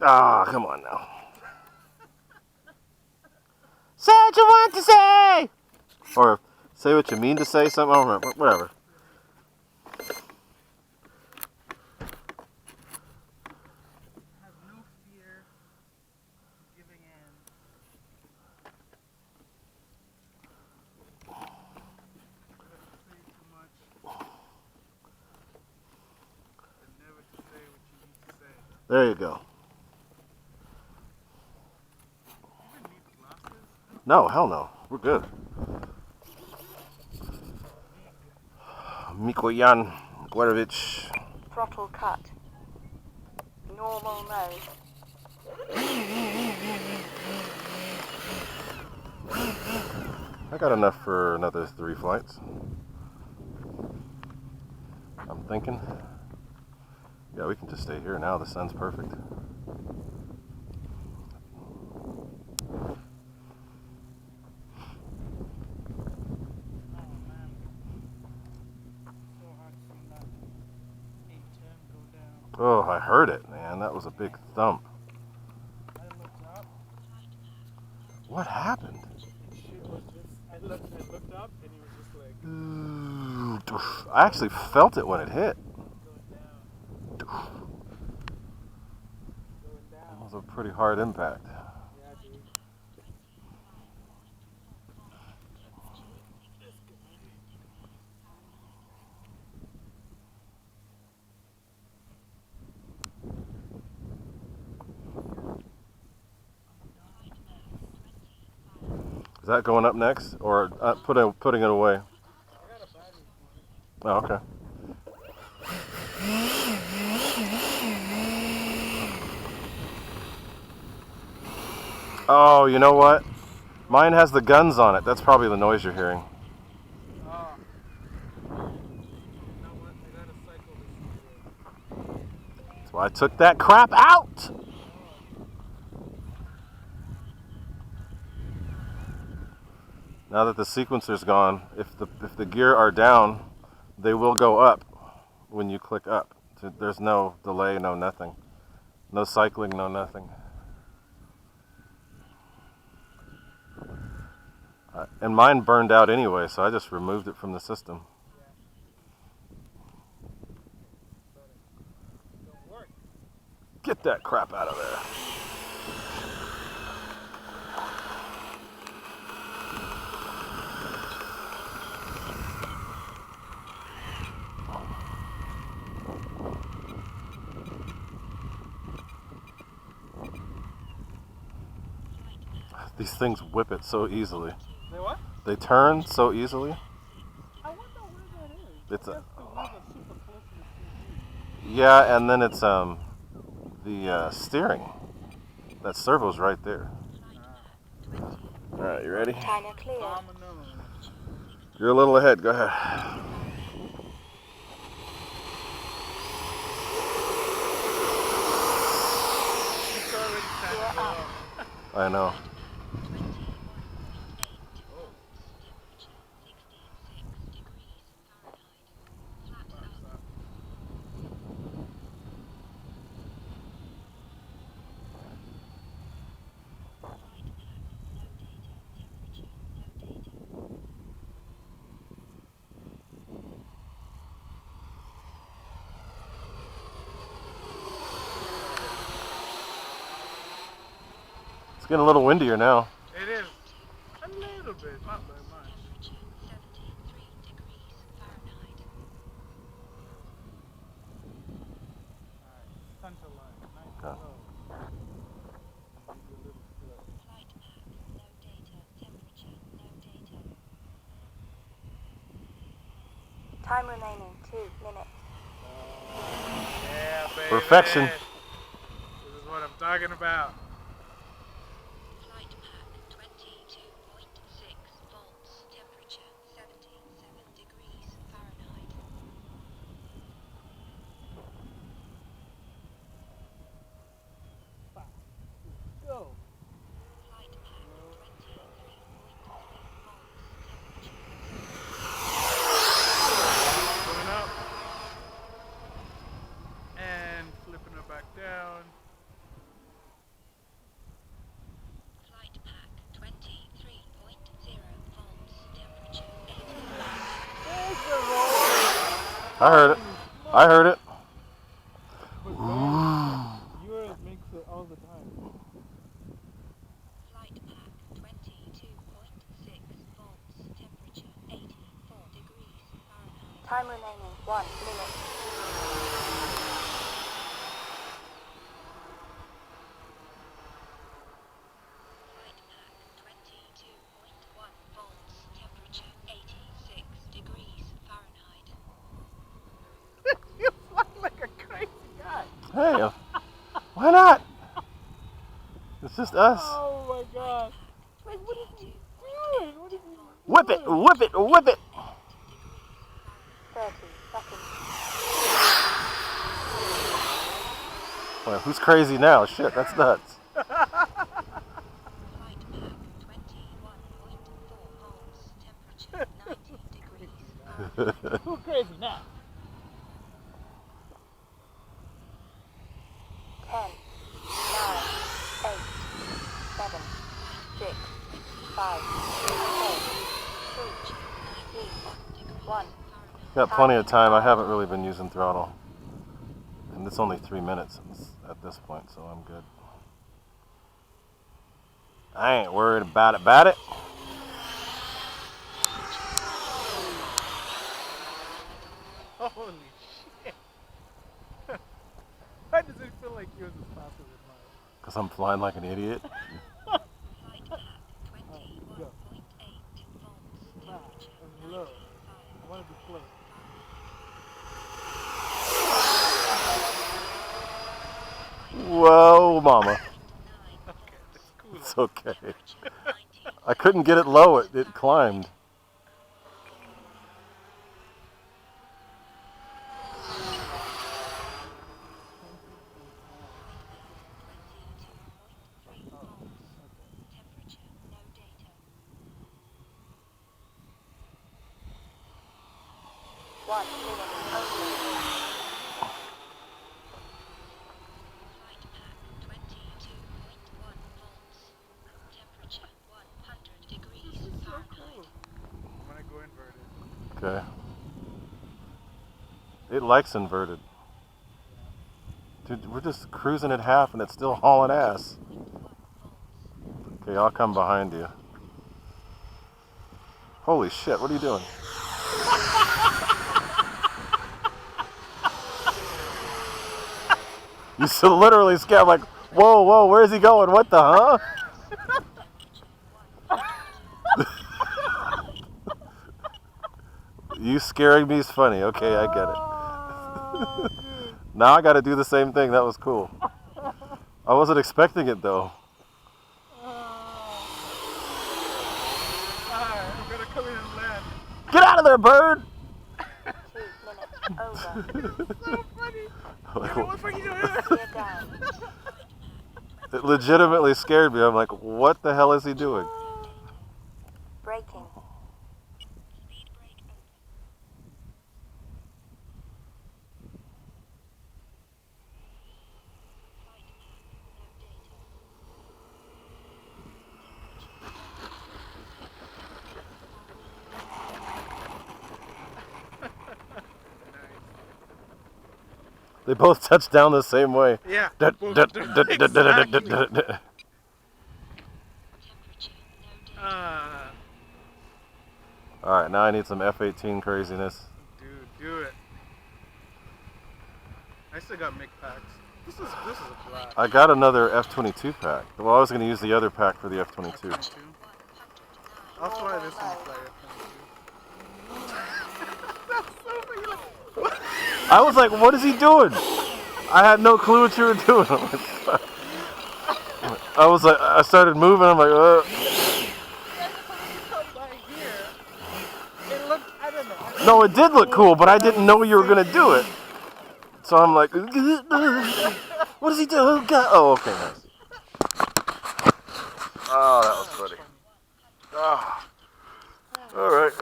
Ah, come on now. Say what you want to say! Or say what you mean to say, something, I don't remember, whatever. Have no fear of giving in. Never to say too much. And never to say what you need to say. There you go. You even need glasses? No, hell no. We're good. Mikoyan Guerovich. Throttle cut. Normal mode. I got enough for another 3 flights. I'm thinking. Yeah, we can just stay here now. The sun's perfect. Oh, I heard it, man. That was a big thump. I looked up. What happened? Shit was just. I looked up and it was just like. I actually felt it when it hit. Going down. That was a pretty hard impact. Yeah, dude. Is that going up next, or putting it away? I got a battery for it. Oh, okay. Oh, you know what? Mine has the guns on it. That's probably the noise you're hearing. Oh. You know what? I gotta cycle this. That's why I took that crap out. Now that the sequencer's gone, if the gear are down, they will go up when you click up. There's no delay, no nothing. No cycling, no nothing. And mine burned out anyway, so I just removed it from the system. Don't work. Get that crap out of there. These things whip it so easily. They what? They turn so easily. I wonder where that is. It's I a, guess the wheels are super close to the CG. yeah, and then it's the steering. That servo's right there. All right, you ready? China clear. You're a little ahead. Go ahead. It's already time to go up. I know. It's getting a little windier now. It is. A little bit, not very much. Alright, center line, nice and Okay. low. Maybe a little slow. Time remaining 2 minutes. Yeah, baby. Perfection. This is what I'm talking about. Flight pack 22.6 volts, temperature 77 degrees Fahrenheit. Go. Flight pack 23.3 volts, temperature. Going up. And flipping her back down. I heard it. I heard it. But man, yours makes it all the time. Flight pack 22.6 volts, temperature 84 degrees Fahrenheit. Time remaining 1 minute. Flight pack 22.1 volts, temperature 86 degrees Fahrenheit. You fly like a crazy guy. Hey, why not? It's just us. Oh my god. Like, What is he doing? What is he doing? Whip it, whip it, whip it. 30 seconds. Well, who's crazy now? Shit, that's nuts. Flight pack 21.4 volts, temperature 90 degrees Fahrenheit. Who's crazy now? 10, 9, 8, 7, 6, 5, 4, 3, 2, 1. Got plenty of time. I haven't really been using throttle. And it's only 3 minutes at this point, so I'm good. I ain't worried about it. Holy shit. Why does it feel like yours is faster than mine? Because I'm flying like an idiot. Flight pack 21.8 volts, Nah, temperature I'm low. I want to be slow. Whoa, mama. Okay, that's cool. It's okay. I couldn't get it low. It climbed. temperature, no data. 1 minute only. Flight pack 22.1 volts, temperature 100 degrees Fahrenheit. I'm gonna go inverted. Okay. It likes inverted. Dude, we're just cruising at half and it's still hauling ass. Okay, I'll come behind you. Holy shit, what are you doing? You so literally scared like, whoa, whoa, where's he going? What the, huh? You scaring me is funny. Okay, I get it. Oh, dude. Now I gotta do the same thing. That was cool. I wasn't expecting it though. Alright, I'm gonna come in and land. Get out of there, bird! 2 minutes over. So funny. Like, What are you doing? Gear down. it legitimately scared me. I'm like, what the hell is he doing? Braking. Speed brake open. Flight pack, no data. They both touched down the same way. Yeah. Exactly. Temperature, no data. Alright, now I need some F-18 craziness. Dude, do it. I still got Mig packs. This is a blast. I got another F-22 pack. Well, I was going to use the other pack for the F-22. F-22. I'll fly this one fly F-22. That's so funny. You're like, what? I was like, what is he doing? I had no clue what you were doing. I was like, I started moving. I'm like, It looked, I don't know. No, it did look cool, but I didn't know you were going to do it. So I'm like, what does he do? Oh, God. Oh, okay, nice. Oh, that was funny. Oh. All right.